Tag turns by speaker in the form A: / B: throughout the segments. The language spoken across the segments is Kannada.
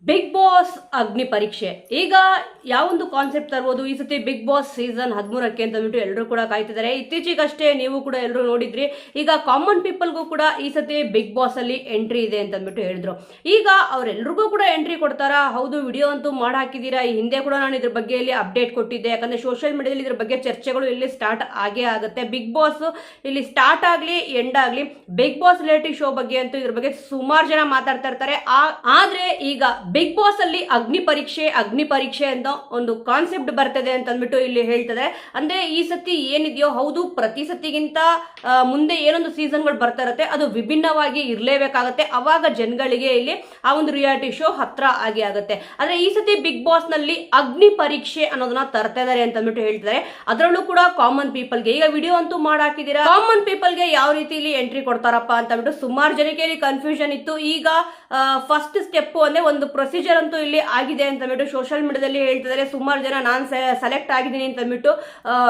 A: ಬಿಗ್ ಬಾಸ್ ಅಗ್ನಿ ಪರೀಕ್ಷೆ ಈಗ ಯಾವೊಂದು ಕಾನ್ಸೆಪ್ಟ್ ತರ್ಬೋದು ಈ ಸತಿ ಬಿಗ್ ಬಾಸ್ ಸೀಸನ್ 13ಕ್ಕೆ ಅಂತ ಅಂದ್ಬಿಟ್ಟು ಎಲ್ಲರೂ ಕೂಡ ಕಾಯ್ತಿದ್ದಾರೆ. ಇತ್ತೀಚೆಗಷ್ಟೇ ನೀವು ಕೂಡ ಎಲ್ಲರೂ ನೋಡಿದ್ರಿ. ಈಗ ಕಾಮನ್ ಪೀಪಲ್ಗೂ ಕೂಡ ಈ ಸತಿ ಬಿಗ್ ಬಾಸ್ ಅಲ್ಲಿ ಎಂಟ್ರಿ ಇದೆ ಅಂತ ಅಂದ್ಬಿಟ್ಟು ಹೇಳಿದ್ರು. ಈಗ ಅವರೆಲ್ಲರಿಗೂ ಕೂಡ ಎಂಟ್ರಿ ಕೊಡ್ತಾರಾ? ಹೌದು, ವಿಡಿಯೋ ಅಂತೂ ಮಾಡಿ ಹಾಕಿದ್ದೀರಾ. ಈ ಹಿಂದೆ ಕೂಡ ನಾನು ಇದ್ರ ಬಗ್ಗೆ ಇಲ್ಲಿ ಅಪ್ಡೇಟ್ ಕೊಟ್ಟಿದ್ದೆ. ಯಾಕಂದ್ರೆ ಸೋಷಿಯಲ್ ಮೀಡಿಯಾದಲ್ಲಿ ಇದ್ರ ಬಗ್ಗೆ ಚರ್ಚೆಗಳು ಇಲ್ಲಿ ಸ್ಟಾರ್ಟ್ ಆಗೇ ಆಗುತ್ತೆ. ಬಿಗ್ ಬಾಸ್ ಇಲ್ಲಿ ಸ್ಟಾರ್ಟ್ ಆಗ್ಲಿ ಎಂಡ್ ಆಗ್ಲಿ ಬಿಗ್ ಬಾಸ್ ರಿಯಾಲಿಟಿ ಶೋ ಬಗ್ಗೆ ಅಂತೂ ಇದ್ರ ಬಗ್ಗೆ ಸುಮಾರು ಜನ ಮಾತಾಡ್ತಾ ಇರ್ತಾರೆ. ಆದ್ರೆ ಈಗ ಬಿಗ್ ಬಾಸ್ ಅಲ್ಲಿ ಅಗ್ನಿ ಪರೀಕ್ಷೆ ಅಂತ ಒಂದು ಕಾನ್ಸೆಪ್ಟ್ ಬರ್ತದೆ ಅಂತ ಅಂದ್ಬಿಟ್ಟು ಇಲ್ಲಿ ಹೇಳ್ತದೆ. ಅಂದ್ರೆ ಈ ಸತಿ ಏನಿದೆಯೋ ಹೌದು, ಪ್ರತಿ ಸತಿಗಿಂತ ಮುಂದೆ ಏನೊಂದು ಸೀಸನ್ಗಳು ಬರ್ತಾ ಇರುತ್ತೆ ಅದು ವಿಭಿನ್ನವಾಗಿ ಇರಲೇಬೇಕಾಗತ್ತೆ. ಅವಾಗ ಜನಗಳಿಗೆ ಇಲ್ಲಿ ಆ ಒಂದು ರಿಯಾಲಿಟಿ ಶೋ ಹತ್ರ ಆಗಿ ಆಗುತ್ತೆ. ಆದ್ರೆ ಈ ಸತಿ ಬಿಗ್ ಬಾಸ್ ನಲ್ಲಿ ಅಗ್ನಿ ಪರೀಕ್ಷೆ ಅನ್ನೋದನ್ನ ತರ್ತಾ ಇದಾರೆ ಅಂತ ಅಂದ್ಬಿಟ್ಟು ಹೇಳ್ತಾರೆ. ಅದರಲ್ಲೂ ಕೂಡ ಕಾಮನ್ ಪೀಪಲ್ಗೆ ಈಗ ವಿಡಿಯೋ ಅಂತೂ ಮಾಡಾಕಿದೀರಾ. ಕಾಮನ್ ಪೀಪಲ್ಗೆ ಯಾವ ರೀತಿ ಇಲ್ಲಿ ಎಂಟ್ರಿ ಕೊಡ್ತಾರಪ್ಪ ಅಂತ ಅಂದ್ಬಿಟ್ಟು ಸುಮಾರು ಜನಕ್ಕೆ ಇಲ್ಲಿ ಕನ್ಫ್ಯೂಷನ್ ಇತ್ತು. ಈಗ ಫಸ್ಟ್ ಸ್ಟೆಪ್ ಅಂದ್ರೆ ಒಂದು ಪ್ರೊಸೀಜರ್ ಅಂತೂ ಇಲ್ಲಿ ಆಗಿದೆ ಅಂತ ಅಂದ್ಬಿಟ್ಟು ಸೋಷಿಯಲ್ ಮೀಡಿಯಾದಲ್ಲಿ ಹೇಳ್ತಿದ್ದಾರೆ. ಸುಮಾರು ಜನ ನಾನು ಸೆಲೆಕ್ಟ್ ಆಗಿದ್ದೀನಿ ಅಂತ ಅಂದ್ಬಿಟ್ಟು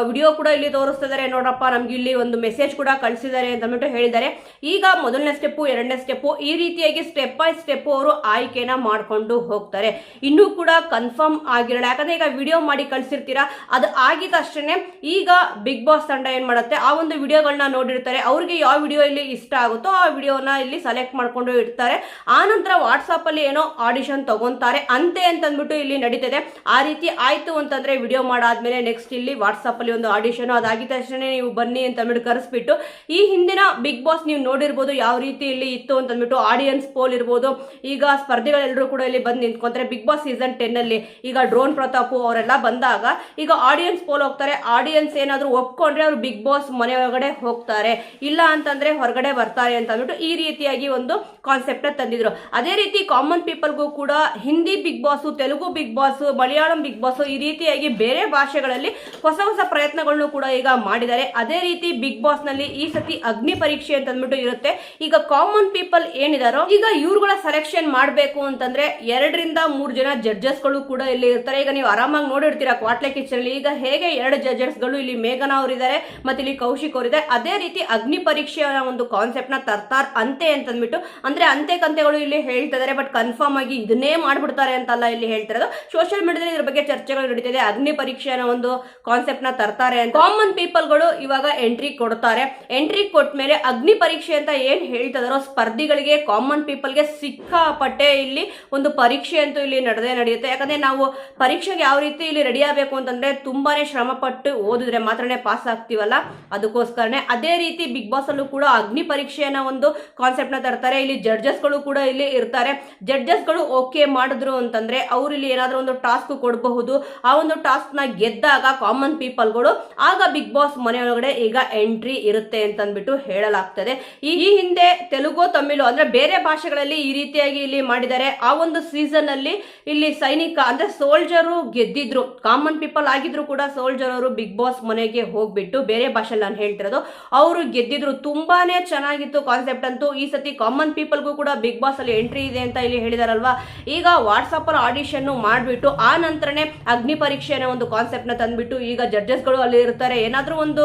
A: ವಿಡಿಯೋ ಕೂಡ ಇಲ್ಲಿ ತೋರಿಸ್ತಿದ್ದಾರೆ. ನೋಡಪ್ಪ, ನಮ್ಗೆ ಇಲ್ಲಿ ಒಂದು ಮೆಸೇಜ್ ಕೂಡ ಕಳಿಸಿದ್ದಾರೆ ಅಂತ ಅಂದ್ಬಿಟ್ಟು ಹೇಳಿದ್ದಾರೆ. ಈಗ ಮೊದಲನೇ ಸ್ಟೆಪ್, ಎರಡನೇ ಸ್ಟೆಪ್, ಈ ರೀತಿಯಾಗಿ ಸ್ಟೆಪ್ ಬೈ ಸ್ಟೆಪ್ ಅವರು ಆಯ್ಕೆನ ಮಾಡ್ಕೊಂಡು ಹೋಗ್ತಾರೆ. ಇನ್ನೂ ಕೂಡ ಕನ್ಫರ್ಮ್ ಆಗಿರಲ್ಲ. ಯಾಕಂದ್ರೆ ಈಗ ವಿಡಿಯೋ ಮಾಡಿ ಕಳ್ಸಿರ್ತೀರಾ, ಅದು ಆಗಿದ ತಕ್ಷಣ ಈಗ ಬಿಗ್ ಬಾಸ್ ತಂಡ ಏನ್ ಮಾಡುತ್ತೆ, ಆ ಒಂದು ವಿಡಿಯೋಗಳನ್ನ ನೋಡಿರ್ತಾರೆ. ಅವ್ರಿಗೆ ಯಾವ ವಿಡಿಯೋ ಇಲ್ಲಿ ಇಷ್ಟ ಆಗುತ್ತೋ ಆ ವಿಡಿಯೋನ ಇಲ್ಲಿ ಸೆಲೆಕ್ಟ್ ಮಾಡ್ಕೊಂಡು ಇರ್ತಾರೆ. ಆ ನಂತರ ವಾಟ್ಸಾಪ್ ಅಲ್ಲಿ ಏನೋ ಆಡಿಷನ್ ತಗೊಂತಾರೆ ಅಂತೆ ಅಂತ ಅಂದ್ಬಿಟ್ಟು ಇಲ್ಲಿ ನಡೀತದೆ. ಆ ರೀತಿ ಆಯ್ತು ಅಂತಂದ್ರೆ ವಿಡಿಯೋ ಮಾಡಾದ್ಮೇಲೆ ನೆಕ್ಸ್ಟ್ ಇಲ್ಲಿ ವಾಟ್ಸಾಪ್ ಅಲ್ಲಿ ಒಂದು ಆಡಿಷನ್, ಅದಾಗಿದ ತಕ್ಷಣ ನೀವು ಬನ್ನಿ ಅಂತ ಅಂದ್ಬಿಟ್ಟು ಕರೆಸ್ಬಿಟ್ಟು, ಈ ಹಿಂದಿನ ಬಿಗ್ ಬಾಸ್ ನೀವು ನೋಡಿರ್ಬೋದು ಯಾವ ರೀತಿ ಇಲ್ಲಿ ಇತ್ತು ಅಂತ ಅಂದ್ಬಿಟ್ಟು ಆಡಿಯನ್ಸ್ ಪೋಲ್ ಇರ್ಬೋದು. ಈಗ ಸ್ಪರ್ಧಿಗಳೆಲ್ಲರೂ ಕೂಡ ಇಲ್ಲಿ ಬಂದು ನಿಂತ್ಕೊಂತಾರೆ. ಬಿಗ್ ಬಾಸ್ ಸೀಸನ್ 10 ಅಲ್ಲಿ ಈಗ ಡ್ರೋನ್ ಪ್ರತಾಪ್ ಅವರೆಲ್ಲ ಬಂದಾಗ ಈಗ ಆಡಿಯನ್ಸ್ ಪೋಲ್ ಹೋಗ್ತಾರೆ. ಆಡಿಯನ್ಸ್ ಏನಾದ್ರು ಒಪ್ಕೊಂಡ್ರೆ ಅವರು ಬಿಗ್ ಬಾಸ್ ಮನೆ ಒಳಗಡೆ ಹೋಗ್ತಾರೆ, ಇಲ್ಲ ಅಂತಂದ್ರೆ ಹೊರಗಡೆ ಬರ್ತಾರೆ ಅಂತ ಅಂದ್ಬಿಟ್ಟು ಈ ರೀತಿಯಾಗಿ ಒಂದು ಕಾನ್ಸೆಪ್ಟ್ ತಂದಿದ್ರು. ಅದೇ ರೀತಿ ಕಾಮನ್ ಪೀಪಲ್ಗೂ ಕೂಡ Hindi Bigg Boss, Telugu Bigg Boss, Malayalam Bigg Boss, ಈ ರೀತಿಯಾಗಿ ಬೇರೆ ಭಾಷೆಗಳಲ್ಲಿ ಹೊಸ ಹೊಸ ಪ್ರಯತ್ನಗಳನ್ನು ಕೂಡ ಈಗ ಮಾಡಿದ್ದಾರೆ. ಅದೇ ರೀತಿ ಬಿಗ್ ಬಾಸ್ ನಲ್ಲಿ ಈ ಸತಿ ಅಗ್ನಿ ಪರೀಕ್ಷೆ ಅಂತ ಅಂದ್ಬಿಟ್ಟು ಇರುತ್ತೆ. ಈಗ ಕಾಮನ್ ಪೀಪಲ್ ಏನಿದಾರೋ ಈಗ ಇವ್ರುಗಳ ಸೆಲೆಕ್ಷನ್ ಮಾಡಬೇಕು ಅಂತಂದ್ರೆ 2 ರಿಂದ 3 ಜನ ಜಡ್ಜಸ್ ಗಳು ಕೂಡ ಇಲ್ಲಿ ಇರ್ತಾರೆ. ಈಗ ನೀವು ಆರಾಮಾಗಿ ನೋಡಿರ್ತೀರಾ ಕ್ವಾಟ್ಲೆ ಕಿಚನ್ ಅಲ್ಲಿ. ಈಗ ಹೇಗೆ 2 ಜಡ್ಜಸ್ ಗಳು ಇಲ್ಲಿ ಮೇಘನಾ ಅವರಿದ್ದಾರೆ ಮತ್ತೆ ಇಲ್ಲಿ ಕೌಶಿಕ್ ಅವರಿದ್ದಾರೆ. ಅದೇ ರೀತಿ ಅಗ್ನಿ ಪರೀಕ್ಷೆಯ ಒಂದು ಕಾನ್ಸೆಪ್ಟ್ ನ ತರ್ತಾರ್ ಅಂತೆ ಅಂತ ಅಂದ್ಬಿಟ್ಟು, ಅಂದ್ರೆ ಅಂತೆ ಕಂತೆಗಳು ಇಲ್ಲಿ ಹೇಳ್ತಿದ್ದಾರೆ. ಬಟ್ ಕನ್ಫರ್ಮ್ ಆಗಿ ಇದನ್ನೇ ಮಾಡ್ಬಿಡ್ತಾರೆ ಅಂತಲ್ಲ ಇಲ್ಲಿ ಹೇಳ್ತಿರೋದು. ಸೋಷಿಯಲ್ ಮೀಡಿಯಾದಲ್ಲಿ ಇದ್ರ ಬಗ್ಗೆ ಚರ್ಚೆಗಳು ನಡೀತಿದೆ. ಅಗ್ನಿ ಪರೀಕ್ಷೆ ಅನ್ನೋ ಒಂದು ಕಾನ್ಸೆಪ್ಟ್ ನ ತರ್ತಾರೆ ಅಂತ. ಕಾಮನ್ ಪೀಪಲ್ ಗಳು ಇವಾಗ ಎಂಟ್ರಿ ಕೊಡ್ತಾರೆ. ಎಂಟ್ರಿ ಕೊಟ್ಮೇಲೆ ಅಗ್ನಿ ಪರೀಕ್ಷೆ ಅಂತ ಏನ್ ಹೇಳ್ತಿದಾರೋ ಸ್ಪರ್ಧಿಗಳಿಗೆ, ಕಾಮನ್ ಪೀಪಲ್ಗೆ ಸಿಕ್ಕಾಪಟ್ಟೆ ಇಲ್ಲಿ ಒಂದು ಪರೀಕ್ಷೆ ಅಂತೂ ಇಲ್ಲಿ ನಡೆಯುತ್ತೆ. ಯಾಕಂದ್ರೆ ನಾವು ಪರೀಕ್ಷೆಗೆ ಯಾವ ರೀತಿ ಇಲ್ಲಿ ರೆಡಿ ಆಗಬೇಕು ಅಂತಂದ್ರೆ ತುಂಬಾನೇ ಶ್ರಮ ಪಟ್ಟು ಓದಿದ್ರೆ ಮಾತ್ರನೇ ಪಾಸ್ ಆಗ್ತೀವಲ್ಲ, ಅದಕ್ಕೋಸ್ಕರನೇ. ಅದೇ ರೀತಿ ಬಿಗ್ ಬಾಸ್ ಅಲ್ಲೂ ಕೂಡ ಅಗ್ನಿ ಪರೀಕ್ಷೆ ಅನ್ನೋ ಒಂದು ಕಾನ್ಸೆಪ್ಟ್ ನ ತರ್ತಾರೆ. ಇಲ್ಲಿ ಜಡ್ಜಸ್ ಗಳು ಕೂಡ ಇಲ್ಲಿ ಇರ್ತಾರೆ. ಜಡ್ಜಸ್ ಗಳು ಓಕೆ ಮಾಡಿದ್ರು ಅಂತಂದ್ರೆ ಅವ್ರು ಇಲ್ಲಿ ಏನಾದ್ರೂ ಒಂದು ಟಾಸ್ಕ್ ಕೊಡಬಹುದು. ಆ ಒಂದು ಟಾಸ್ಕ್ ನ ಗೆದ್ದಾಗ ಕಾಮನ್ ಪೀಪಲ್ ಗಳು ಆಗ ಬಿಗ್ ಬಾಸ್ ಮನೆಯೊಳಗಡೆ ಈಗ ಎಂಟ್ರಿ ಇರುತ್ತೆ ಅಂತ ಅಂದ್ಬಿಟ್ಟು ಹೇಳಲಾಗ್ತದೆ. ಈ ಹಿಂದೆ ತೆಲುಗು, ತಮಿಳು ಅಂದ್ರೆ ಬೇರೆ ಭಾಷೆಗಳಲ್ಲಿ ಈ ರೀತಿಯಾಗಿ ಇಲ್ಲಿ ಮಾಡಿದ್ದಾರೆ. ಆ ಒಂದು ಸೀಸನ್ ಅಲ್ಲಿ ಇಲ್ಲಿ ಸೈನಿಕ ಅಂದ್ರೆ ಸೋಲ್ಜರು ಗೆದ್ದಿದ್ರು. ಕಾಮನ್ ಪೀಪಲ್ ಆಗಿದ್ರು ಕೂಡ ಸೋಲ್ಜರ್ ಅವರು ಬಿಗ್ ಬಾಸ್ ಮನೆಗೆ ಹೋಗ್ಬಿಟ್ಟು, ಬೇರೆ ಭಾಷೆಯಲ್ಲಿ ನಾನು ಹೇಳ್ತಿರೋದು, ಅವರು ಗೆದ್ದಿದ್ರು. ತುಂಬಾನೇ ಚೆನ್ನಾಗಿತ್ತು ಕಾನ್ಸೆಪ್ಟ್ ಅಂತೂ. ಈ ಸತಿ ಕಾಮನ್ ಪೀಪಲ್ಗೂ ಕೂಡ ಬಿಗ್ ಬಾಸ್ ಅಲ್ಲಿ ಎಂಟ್ರಿ ಇದೆ ಅಂತ ಇಲ್ಲಿ ಹೇಳಿದಾರಲ್ವಾ. ಈಗ ವಾಟ್ಸಾಪ್ ಅಲ್ಲಿ ಆಡಿಷನ್ ಮಾಡ್ಬಿಟ್ಟು ಆ ನಂತರನೇ ಅಗ್ನಿ ಪರೀಕ್ಷೆ ಅನ್ನೋ ಒಂದು ಕಾನ್ಸೆಪ್ಟ್ ನ ತಂದ್ಬಿಟ್ಟು ಈಗ ಜಡ್ಜಸ್ ಗಳು ಅಲ್ಲಿ ಇರ್ತಾರೆ. ಏನಾದ್ರೂ ಒಂದು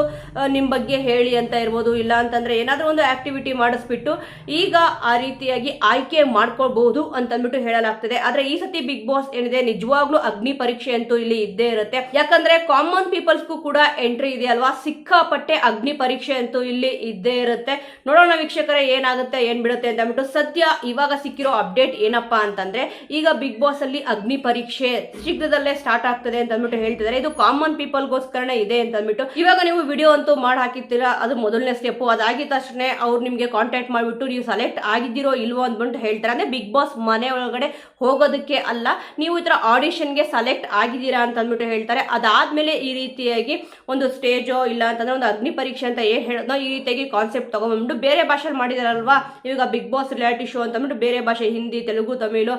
A: ನಿಮ್ ಬಗ್ಗೆ ಹೇಳಿ ಅಂತ ಇರ್ಬೋದು, ಇಲ್ಲ ಅಂತಂದ್ರೆ ಏನಾದ್ರೂ ಒಂದು ಆಕ್ಟಿವಿಟಿ ಮಾಡಿಸ್ಬಿಟ್ಟು ಈಗ ಆ ರೀತಿಯಾಗಿ ಆಯ್ಕೆ ಮಾಡ್ಕೊಳ್ಬಹುದು ಅಂತ ಅಂದ್ಬಿಟ್ಟು ಹೇಳಲಾಗ್ತದೆ. ಆದ್ರೆ ಈ ಸತಿ ಬಿಗ್ ಬಾಸ್ ಏನಿದೆ ನಿಜವಾಗ್ಲೂ ಅಗ್ನಿ ಪರೀಕ್ಷೆ ಅಂತೂ ಇಲ್ಲಿ ಇದ್ದೇ ಇರುತ್ತೆ. ಯಾಕಂದ್ರೆ ಕಾಮನ್ ಪೀಪಲ್ಸ್ಗೂ ಕೂಡ ಎಂಟ್ರಿ ಇದೆ ಅಲ್ವಾ, ಸಿಕ್ಕಾಪಟ್ಟೆ ಅಗ್ನಿ ಪರೀಕ್ಷೆ ಅಂತೂ ಇಲ್ಲಿ ಇದ್ದೇ ಇರುತ್ತೆ. ನೋಡೋಣ ವೀಕ್ಷಕರೇ ಏನಾಗುತ್ತೆ ಏನ್ ಬಿಡುತ್ತೆ ಅಂತ ಅಂದ್ಬಿಟ್ಟು. ಸದ್ಯ ಇವಾಗ ಸಿಕ್ಕಿರೋ ಅಪ್ಡೇಟ್ ಏನಪ್ಪಾ ಅಂತಂದ್ರೆ ಈಗ ಬಿಗ್ ಬಾಸ್ ಅಲ್ಲಿ ಅಗ್ನಿ ಪರೀಕ್ಷೆ ಶೀಘ್ರದಲ್ಲೇ ಸ್ಟಾರ್ಟ್ ಆಗ್ತದೆ ಅಂತ ಅಂದ್ಬಿಟ್ಟು ಹೇಳ್ತಿದ್ದಾರೆ. ಇದು ಕಾಮನ್ ಪೀಪಲ್ಗೋಸ್ಕರನೇ ಇದೆ ಅಂತ ಅಂದ್ಬಿಟ್ಟು. ಇವಾಗ ನೀವು ವಿಡಿಯೋ ಅಂತೂ ಮಾಡಿ ಹಾಕಿರ್ತೀರಾ, ಅದು ಮೊದಲನೇ ಸ್ಟೆಪ್. ಅದಾಗಿದ ತಕ್ಷಣ ಅವ್ರು ನಿಮ್ಗೆ ಕಾಂಟ್ಯಾಕ್ಟ್ ಮಾಡ್ಬಿಟ್ಟು ನೀವು ಸೆಲೆಕ್ಟ್ ಆಗಿದ್ದೀರೋ ಇಲ್ವೋ ಅಂದ್ಬಿಟ್ಟು ಹೇಳ್ತಾರೆ. ಅಂದ್ರೆ ಬಿಗ್ ಬಾಸ್ ಮನೆ ಒಳಗಡೆ ಹೋಗೋದಕ್ಕೆ ಅಲ್ಲ, ನೀವು ಈ ತರ ಆಡಿಷನ್ಗೆ ಸೆಲೆಕ್ಟ್ ಆಗಿದ್ದೀರಾ ಅಂತ ಅಂದ್ಬಿಟ್ಟು ಹೇಳ್ತಾರೆ. ಅದಾದ್ಮೇಲೆ ಈ ರೀತಿಯಾಗಿ ಒಂದು ಸ್ಟೇಜೋ ಇಲ್ಲ ಅಂತಂದ್ರೆ ಒಂದು ಅಗ್ನಿ ಪರೀಕ್ಷೆ ಅಂತ ಏನ್ ಹೇಳೋದೋ ಈ ರೀತಿಯಾಗಿ ಕಾನ್ಸೆಪ್ಟ್ ತಗೊಂಡ್ಬಿಟ್ಟು ಬೇರೆ ಭಾಷೆಯಲ್ಲಿ ಮಾಡಿದಾರಲ್ವಾ. ಇವಾಗ ಬಿಗ್ ಬಾಸ್ ರಿಯಾಲಿಟಿ ಶೋ ಅಂತ ಅಂದ್ಬಿಟ್ಟು ಬೇರೆ ಭಾಷೆ, ಹಿಂದಿ, ತೆಲುಗು, ತಮಿಳು,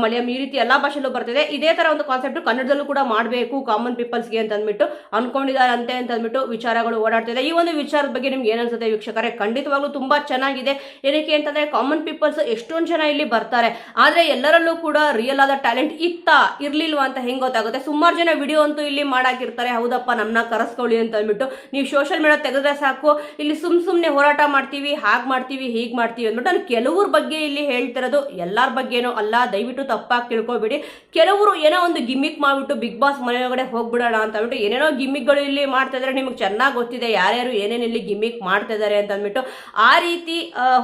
A: ಮಲಯಾಳಂ, ಈ ರೀತಿ ಎಲ್ಲಾ ಭಾಷೆಲ್ಲೂ ಬರ್ತಿದೆ. ಇದೇ ತರ ಒಂದು ಕಾನ್ಸೆಪ್ಟ್ ಕನ್ನಡದಲ್ಲೂ ಕೂಡ ಮಾಡಬೇಕು ಕಾಮನ್ ಪೀಪಲ್ಸ್ಗೆ ಅಂತ ಅಂದ್ಬಿಟ್ಟು ಅನ್ಕೊಂಡಿದ್ದಾರೆ ಅಂತೆ ಅಂತ ಅಂದ್ಬಿಟ್ಟು ವಿಚಾರಗಳು ಓಡಾಡ್ತಿದೆ. ಈ ಒಂದು ವಿಚಾರದ ಬಗ್ಗೆ ನಿಮ್ಗೆ ಏನನ್ಸುತ್ತೆ ವೀಕ್ಷಕರೇ? ಖಂಡಿತವಾಗ್ಲೂ ತುಂಬಾ ಚೆನ್ನಾಗಿದೆ. ಏನಕ್ಕೆ ಅಂತಂದ್ರೆ ಕಾಮನ್ ಪೀಪಲ್ಸ್ ಎಷ್ಟೊಂದು ಜನ ಇಲ್ಲಿ ಬರ್ತಾರೆ, ಆದ್ರೆ ಎಲ್ಲರಲ್ಲೂ ಕೂಡ ರಿಯಲ್ ಆದ ಟ್ಯಾಲೆಂಟ್ ಇರ್ಲಿಲ್ವಾ ಅಂತ ಹೆಂಗ್ ಗೊತ್ತಾಗುತ್ತೆ? ಸುಮಾರು ಜನ ವಿಡಿಯೋ ಅಂತೂ ಇಲ್ಲಿ ಮಾಡಾಕಿರ್ತಾರೆ, ಹೌದಪ್ಪ ನಮ್ಮನ್ನ ಕರೆಸ್ಕೊಳ್ಳಿ ಅಂತ ಅಂದ್ಬಿಟ್ಟು. ನೀವು ಸೋಷಿಯಲ್ ಮೀಡಿಯಾ ತೆಗೆದ್ರೆ ಸಾಕು, ಇಲ್ಲಿ ಸುಮ್ನೆ ಹೋರಾಟ ಮಾಡ್ತೀವಿ, ಹಾಗೆ ಮಾಡ್ತೀವಿ, ಹೀಗೆ ಮಾಡ್ತೀವಿ ಅಂದ್ಬಿಟ್ಟು. ನಾನು ಕೆಲವ್ರ ಬಗ್ಗೆ ಇಲ್ಲಿ ಹೇಳ್ತಿರೋದು, ಎಲ್ಲಾರ ಬಗ್ಗೆನೂ ಅಲ್ಲ. ದಯವಿಟ್ಟು ತಪ್ಪಾಗಿ ತಿಳ್ಕೊಬೇಡಿ. ಕೆಲವರು ಏನೋ ಒಂದು ಗಿಮ್ಮಿಕ್ ಮಾಡಿಬಿಟ್ಟು ಬಿಗ್ ಬಾಸ್ ಮನೆಯೊಳಗಡೆ ಹೋಗ್ಬಿಡೋಣ ಅಂತ ಅಂದ್ಬಿಟ್ಟು ಏನೇನೋ ಗಿಮ್ಮಿಕ್ಗಳು ಇಲ್ಲಿ ಮಾಡ್ತಾ ಇದ್ದಾರೆ. ನಿಮಗೆ ಚೆನ್ನಾಗಿ ಗೊತ್ತಿದೆ ಯಾರ್ಯಾರು ಏನೇನು ಇಲ್ಲಿ ಗಿಮ್ಮಿಕ್ ಮಾಡ್ತಾ ಇದ್ದಾರೆ ಅಂತ ಅಂದ್ಬಿಟ್ಟು. ಆ ರೀತಿ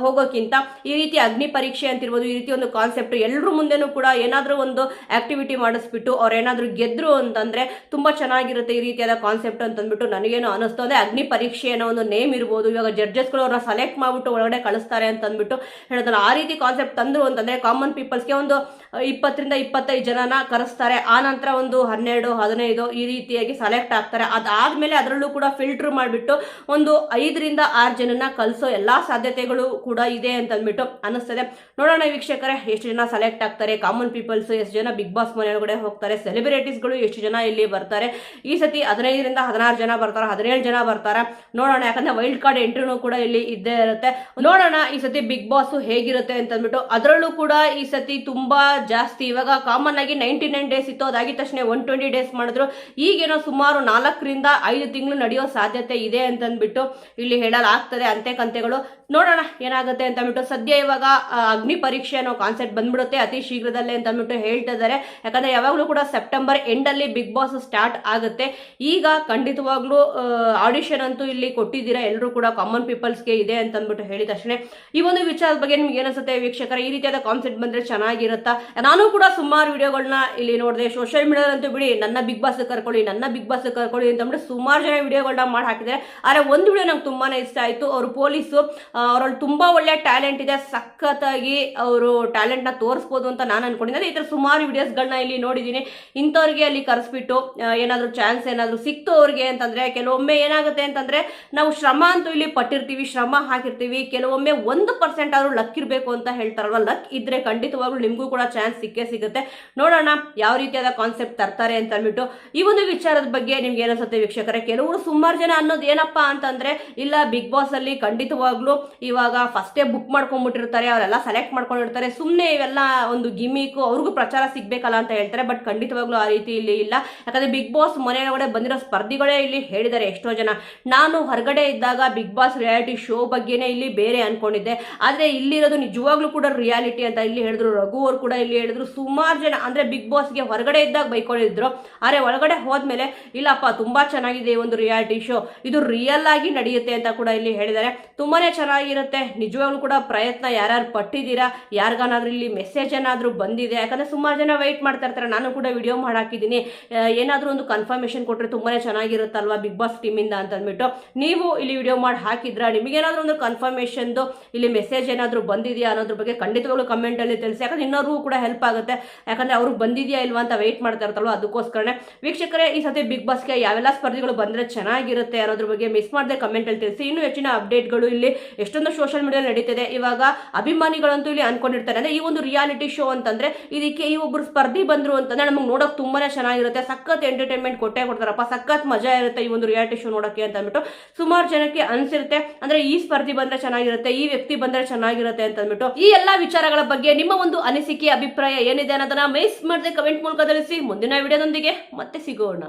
A: ಹೋಗೋಕ್ಕಿಂತ ಈ ರೀತಿ ಅಗ್ನಿ ಪರೀಕ್ಷೆ ಅಂತಿರ್ಬೋದು, ಈ ರೀತಿ ಒಂದು ಕಾನ್ಸೆಪ್ಟ್ ಎಲ್ಲರೂ ಮುಂದೆನೂ ಕೂಡ ಏನಾದರೂ ಒಂದು ಆಕ್ಟಿವಿಟಿ ಮಾಡಿಸ್ಬಿಟ್ಟು ಅವ್ರು ಏನಾದರೂ ಗೆದ್ರು ಅಂತಂದ್ರೆ ತುಂಬಾ ಚೆನ್ನಾಗಿರುತ್ತೆ ಈ ರೀತಿಯಾದ ಕಾನ್ಸೆಪ್ಟ್ ಅಂತಂದ್ಬಿಟ್ಟು ನನಗೇನು ಅನಿಸ್ತು. ಅಂದ್ರೆ ಅಗ್ನಿ ಪರೀಕ್ಷೆ ಅನ್ನೋ ಒಂದು ನೇಮ್ ಇರ್ಬೋದು. ಇವಾಗ ಜಡ್ಜಸ್ಗಳು ಅವ್ರನ್ನ ಸೆಲೆಕ್ಟ್ ಮಾಡ್ಬಿಟ್ಟು ಒಳಗಡೆ ಕಳಿಸ್ತಾರೆ ಅಂತ ಅಂದ್ಬಿಟ್ಟು ಹೇಳಿದ್ರಲ್ಲ, ಆ ರೀತಿ ಕಾನ್ಸೆಪ್ಟ್ ತಂದ್ರು ಅಂತಂದ್ರೆ ಕಾಮನ್ ಪೀಪಲ್ಸ್ಗೆ ಒಂದು 20 ರಿಂದ 25 ಜನನ ಕರೆಸ್ತಾರೆ. ಆ ನಂತರ ಒಂದು 12, 15 ಈ ರೀತಿಯಾಗಿ ಸೆಲೆಕ್ಟ್ ಆಗ್ತಾರೆ. ಅದಾದ್ಮೇಲೆ ಅದರಲ್ಲೂ ಕೂಡ ಫಿಲ್ಟರ್ ಮಾಡಿಬಿಟ್ಟು ಒಂದು 5 ರಿಂದ 6 ಜನನ ಕಳಿಸೋ ಎಲ್ಲಾ ಸಾಧ್ಯತೆಗಳು ಕೂಡ ಇದೆ ಅಂತ ಅಂದ್ಬಿಟ್ಟು ಅನಿಸ್ತದೆ. ನೋಡೋಣ ವೀಕ್ಷಕರೇ, ಎಷ್ಟು ಜನ ಸೆಲೆಕ್ಟ್ ಆಗ್ತಾರೆ, ಕಾಮನ್ ಪೀಪಲ್ಸ್ ಎಷ್ಟು ಜನ ಬಿಗ್ ಬಾಸ್ ಮನೆಯೊಳಗಡೆ ಹೋಗ್ತಾರೆ, ಸೆಲೆಬ್ರಿಟೀಸ್ಗಳು ಎಷ್ಟು ಜನ ಇಲ್ಲಿ ಬರ್ತಾರೆ. ಈ ಸತಿ 15 ರಿಂದ 16 ಜನ ಬರ್ತಾರೆ, 17 ಜನ ಬರ್ತಾರೆ. ನೋಡೋಣ, ಯಾಕಂದ್ರೆ ವೈಲ್ಡ್ ಕಾರ್ಡ್ ಎಂಟ್ರಿನೂ ಕೂಡ ಇಲ್ಲಿ ಇದ್ದೇ ಇರುತ್ತೆ. ನೋಡೋಣ ಈ ಸತಿ ಬಿಗ್ ಬಾಸ್ ಹೇಗಿರುತ್ತೆ ಅಂತ ಅಂದ್ಬಿಟ್ಟು. ಅದರಲ್ಲೂ ಕೂಡ ಈ ಸತಿ ತುಂಬಾ ಜಾಸ್ತಿ, ಇವಾಗ ಕಾಮನ್ ಆಗಿ 99 ಡೇಸ್ ಇತ್ತು, ಅದಾಗಿದ ತಕ್ಷಣ 120 ಡೇಸ್ ಮಾಡಿದ್ರು. ಈಗೇನೋ ಸುಮಾರು 4 ರಿಂದ 5 ತಿಂಗಳು ನಡೆಯೋ ಸಾಧ್ಯತೆ ಇದೆ ಅಂತಂದ್ಬಿಟ್ಟು ಇಲ್ಲಿ ಹೇಳಲಾಗ್ತದೆ ಅಂತೆ ಕಂತೆಗಳು. ನೋಡೋಣ ಏನಾಗುತ್ತೆ ಅಂತ ಅಂದ್ಬಿಟ್ಟು. ಸದ್ಯ ಇವಾಗ ಅಗ್ನಿ ಪರೀಕ್ಷೆ ಅನ್ನೋ ಕಾನ್ಸೆಪ್ಟ್ ಬಂದ್ಬಿಡುತ್ತೆ ಅತಿ ಶೀಘ್ರದಲ್ಲೇ ಅಂತ ಅಂದ್ಬಿಟ್ಟು ಹೇಳ್ತಾ ಇದ್ದಾರೆ. ಯಾಕಂದ್ರೆ ಯಾವಾಗಲೂ ಕೂಡ ಸೆಪ್ಟೆಂಬರ್ ಎಂಡ್ ಅಲ್ಲಿ ಬಿಗ್ ಬಾಸ್ ಸ್ಟಾರ್ಟ್ ಆಗುತ್ತೆ. ಈಗ ಖಂಡಿತವಾಗ್ಲೂ ಆಡಿಷನ್ ಅಂತೂ ಇಲ್ಲಿ ಕೊಟ್ಟಿದ್ದೀರಾ ಎಲ್ಲರೂ ಕೂಡ, ಕಾಮನ್ ಪೀಪಲ್ಸ್ಗೆ ಇದೆ ಅಂತ ಅಂದ್ಬಿಟ್ಟು ಹೇಳಿದ ತಕ್ಷಣ ಈ ಒಂದು ವಿಚಾರದ ಬಗ್ಗೆ ನಿಮ್ಗೆ ಏನಿಸುತ್ತೆ ವೀಕ್ಷಕರ? ಈ ರೀತಿಯಾದ ಕಾನ್ಸೆಪ್ಟ್ ಬಂದ್ರೆ ಚೆನ್ನಾಗಿರುತ್ತಾ? ನಾನು ಕೂಡ ಸುಮಾರು ವಿಡಿಯೋಗಳನ್ನ ಇಲ್ಲಿ ನೋಡಿದೆ, ಸೋಷಿಯಲ್ ಮೀಡಿಯಾದಂತೂ ಬಿಡಿ, ನನ್ನ ಬಿಗ್ ಬಾಸ್ ಕರ್ಕೊಳ್ಳಿ ಅಂತ ಅಂದ್ಬಿಟ್ಟು ಸುಮಾರು ಜನ ವಿಡಿಯೋಗಳನ್ನ ಮಾಡಿ ಹಾಕಿದ್ದಾರೆ. ಆದರೆ ಒಂದು ವಿಡಿಯೋ ನಂಗೆ ತುಂಬಾನೇ ಇಷ್ಟ ಆಯ್ತು. ಅವರು ಪೊಲೀಸು, ಅವರಲ್ಲಿ ತುಂಬಾ ಒಳ್ಳೆ ಟ್ಯಾಲೆಂಟ್ ಇದೆ, ಸಖತ್ತಾಗಿ ಅವರು ಟ್ಯಾಲೆಂಟ್ ನ ತೋರಿಸ್ಬೋದು ಅಂತ ನಾನು ಅನ್ಕೊಂಡಿದ್ದೆ. ಈ ತರ ಸುಮಾರು ವಿಡಿಯೋಸ್ಗಳನ್ನ ಇಲ್ಲಿ ನೋಡಿದ್ದೀನಿ. ಇಂಥವ್ರಿಗೆ ಅಲ್ಲಿ ಕರೆಸ್ಬಿಟ್ಟು ಏನಾದ್ರು ಚಾನ್ಸ್ ಏನಾದ್ರು ಸಿಕ್ತು ಅವ್ರಿಗೆ ಅಂತಂದ್ರೆ, ಕೆಲವೊಮ್ಮೆ ಏನಾಗುತ್ತೆ ಅಂತಂದ್ರೆ ನಾವು ಶ್ರಮ ಅಂತೂ ಇಲ್ಲಿ ಪಟ್ಟಿರ್ತೀವಿ, ಶ್ರಮ ಹಾಕಿರ್ತೀವಿ, ಕೆಲವೊಮ್ಮೆ 1% ಆದ್ರೂ ಲಕ್ ಇರಬೇಕು ಅಂತ ಹೇಳ್ತಾರಲ್ವ, ಲಕ್ ಇದ್ರೆ ಖಂಡಿತವಾಗ್ಲೂ ನಿಮ್ಗೂ ಕೂಡ ಚಾನ್ಸ್ ಸಿಕ್ಕೇ ಸಿಗುತ್ತೆ. ನೋಡೋಣ ಯಾವ ರೀತಿಯಾದ ಕಾನ್ಸೆಪ್ಟ್ ತರ್ತಾರೆ ಅಂತ ಅಂದ್ಬಿಟ್ಟು. ಈ ಒಂದು ವಿಚಾರದ ಬಗ್ಗೆ ನಿಮ್ಗೆ ಏನಿಸುತ್ತೆ ವೀಕ್ಷಕರೇ? ಕೆಲವರು ಸುಮಾರು ಜನ ಅನ್ನೋದು ಏನಪ್ಪಾ ಅಂತಂದ್ರೆ, ಇಲ್ಲ ಬಿಗ್ ಬಾಸ್ ಅಲ್ಲಿ ಖಂಡಿತವಾಗ್ಲೂ ಇವಾಗ ಫಸ್ಟೇ ಬುಕ್ ಮಾಡ್ಕೊಂಡ್ಬಿಟ್ಟಿರ್ತಾರೆ, ಅವರೆಲ್ಲ ಸೆಲೆಕ್ಟ್ ಮಾಡ್ಕೊಂಡಿರ್ತಾರೆ, ಸುಮ್ಮನೆ ಇವೆಲ್ಲ ಒಂದು ಗಿಮಿಕ್, ಅವ್ರಿಗೂ ಪ್ರಚಾರ ಸಿಗ್ಬೇಕಲ್ಲ ಅಂತ ಹೇಳ್ತಾರೆ. ಬಟ್ ಖಂಡಿತವಾಗ್ಲೂ ಆ ರೀತಿ ಇಲ್ಲಿ ಇಲ್ಲ. ಯಾಕಂದ್ರೆ ಬಿಗ್ ಬಾಸ್ ಮನೆಯೊಳಗಡೆ ಬಂದಿರೋ ಸ್ಪರ್ಧಿಗಳೇ ಇಲ್ಲಿ ಹೇಳಿದ್ದಾರೆ ಎಷ್ಟೋ ಜನ, ನಾನು ಹೊರಗಡೆ ಇದ್ದಾಗ ಬಿಗ್ ಬಾಸ್ ರಿಯಾಲಿಟಿ ಶೋ ಬಗ್ಗೆನೇ ಇಲ್ಲಿ ಬೇರೆ ಅನ್ಕೊಂಡಿದ್ದೆ, ಆದ್ರೆ ಇಲ್ಲಿರೋದು ನಿಜವಾಗ್ಲೂ ಕೂಡ ರಿಯಾಲಿಟಿ ಅಂತ ಇಲ್ಲಿ ಹೇಳಿದ್ರು. ರಘು ಅವ್ರು ಕೂಡ ಇಲ್ಲಿ ಹೇಳಿದ್ರು. ಸುಮಾರು ಜನ ಅಂದ್ರೆ ಬಿಗ್ ಬಾಸ್ಗೆ ಹೊರಗಡೆ ಇದ್ದಾಗ ಬೈಕೊಂಡಿದ್ರು, ಆದ್ರೆ ಒಳಗಡೆ ಹೋದ್ಮೇಲೆ ಇಲ್ಲಪ್ಪ ತುಂಬಾ ಚೆನ್ನಾಗಿದೆ ಈ ಒಂದು ರಿಯಾಲಿಟಿ ಶೋ, ಇದು ರಿಯಲ್ ಆಗಿ ನಡೆಯುತ್ತೆ ಅಂತ ಕೂಡ ಇಲ್ಲಿ ಹೇಳಿದ್ದಾರೆ. ತುಂಬಾನೇ ಚೆನ್ನಾಗಿರುತ್ತೆ ನಿಜವಾಗ್ಲೂ ಕೂಡ. ಪ್ರಯತ್ನ ಯಾರ್ಯಾರು ಪಟ್ಟಿದ್ದೀರಾ, ಯಾರಿಗಾನಾದ್ರೂ ಇಲ್ಲಿ ಮೆಸೇಜ್ ಏನಾದ್ರೂ ಬಂದಿದೆ? ಯಾಕಂದ್ರೆ ಸುಮಾರು ಜನ ವೆಯ್ಟ್ ಮಾಡ್ತಾ ಇರ್ತಾರೆ. ನಾನು ಕೂಡ ವಿಡಿಯೋ ಮಾಡಿ ಹಾಕಿದ್ದೀನಿ, ಏನಾದ್ರೂ ಒಂದು ಕನ್ಫರ್ಮೇಶನ್ ಕೊಟ್ರೆ ತುಂಬಾನೇ ಚೆನ್ನಾಗಿರುತ್ತಲ್ವಾ ಬಿಗ್ ಬಾಸ್ ಟೀಮ್ ಇಂದ ಅಂತ ಅಂದ್ಬಿಟ್ಟು. ನೀವು ಇಲ್ಲಿ ವಿಡಿಯೋ ಮಾಡಿ ಹಾಕಿದ್ರ, ನಿಮಗೇನಾದ್ರೂ ಒಂದು ಕನ್ಫರ್ಮೇಶನ್ ಇಲ್ಲಿ ಮೆಸೇಜ್ ಏನಾದ್ರೂ ಬಂದಿದೆಯಾ ಅನ್ನೋದ್ರ ಬಗ್ಗೆ ಖಂಡಿತವಾಗ್ಲೂ ಕಮೆಂಟ್ ಅಲ್ಲಿ ತಿಳಿಸಿ. ಯಾಕಂದ್ರೆ ಇನ್ನೊರ್ಗೂ ಕೂಡ ಹೆಲ್ಪ್ ಆಗುತ್ತೆ. ಯಾಕಂದ್ರೆ ಅವ್ರಿಗೆ ಬಂದಿದೆಯಾ ಇಲ್ವಾ ಅಂತ ವೆಯ್ಟ್ ಮಾಡ್ತಾ ಇರ್ತಾರಲ್ವ, ಅದಕ್ಕೋಸ್ಕರನೇ. ವೀಕ್ಷಕರೇ, ಈ ಸತಿ ಬಿಗ್ ಬಾಸ್ಗೆ ಯಾವೆಲ್ಲ ಸ್ಪರ್ಧಿಗಳು ಬಂದ್ರೆ ಚೆನ್ನಾಗಿರುತ್ತೆ ಅನ್ನೋದ್ರ ಬಗ್ಗೆ ಮಿಸ್ ಮಾಡದೆ ಕಮೆಂಟ್ ಅಲ್ಲಿ ತಿಳಿಸಿ. ಇನ್ನೂ ಹೆಚ್ಚಿನ ಅಪ್ಡೇಟ್ಗಳು ಇಲ್ಲಿ ಎಷ್ಟೊಂದು ಸೋಷಿಯಲ್ ಮೀಡಿಯಾ ನಡೀತಿದೆ. ಇವಾಗ ಅಭಿಮಾನಿಗಳಂತೂ ಇಲ್ಲಿ ಅನ್ಕೊಂಡಿರ್ತಾರೆ, ಅಂದ್ರೆ ಈ ಒಂದು ರಿಯಾಲಿಟಿ ಶೋ ಅಂತಂದ್ರೆ ಇದಕ್ಕೆ ಈ ಒಬ್ರು ಸ್ಪರ್ಧಿ ಬಂದ್ರು ಅಂತಂದ್ರೆ ನಮಗೆ ನೋಡಕ್ ತುಂಬಾನೇ ಚೆನ್ನಾಗಿರುತ್ತೆ, ಸಖತ್ ಎಂಟರ್ಟೈನ್ಮೆಂಟ್ ಕೊಟ್ಟೆ ಕೊಡ್ತಾರಪ್ಪ, ಸಖತ್ ಮಜಾ ಇರುತ್ತೆ ಈ ಒಂದು ರಿಯಾಲಿಟಿ ಶೋ ನೋಡಕ್ಕೆ ಅಂತ ಅಂದ್ಬಿಟ್ಟು ಸುಮಾರು ಜನಕ್ಕೆ ಅನ್ಸಿರುತ್ತೆ. ಅಂದ್ರೆ ಈ ಸ್ಪರ್ಧಿ ಬಂದ್ರೆ ಚೆನ್ನಾಗಿರುತ್ತೆ, ಈ ವ್ಯಕ್ತಿ ಬಂದ್ರೆ ಚೆನ್ನಾಗಿರುತ್ತೆ ಅಂತ ಅಂದ್ಬಿಟ್ಟು. ಈ ಎಲ್ಲಾ ವಿಚಾರಗಳ ಬಗ್ಗೆ ನಿಮ್ಮ ಒಂದು ಅನಿಸಿಕೆ, ಅಭಿಪ್ರಾಯ ಏನಿದೆ ಅನ್ನೋದನ್ನ ಮಿಸ್ ಮಾಡದೆ ಕಮೆಂಟ್ ಮೂಲಕ ತಿಳಿಸಿ. ಮುಂದಿನ ವಿಡಿಯೋದೊಂದಿಗೆ ಮತ್ತೆ ಸಿಗೋಣ.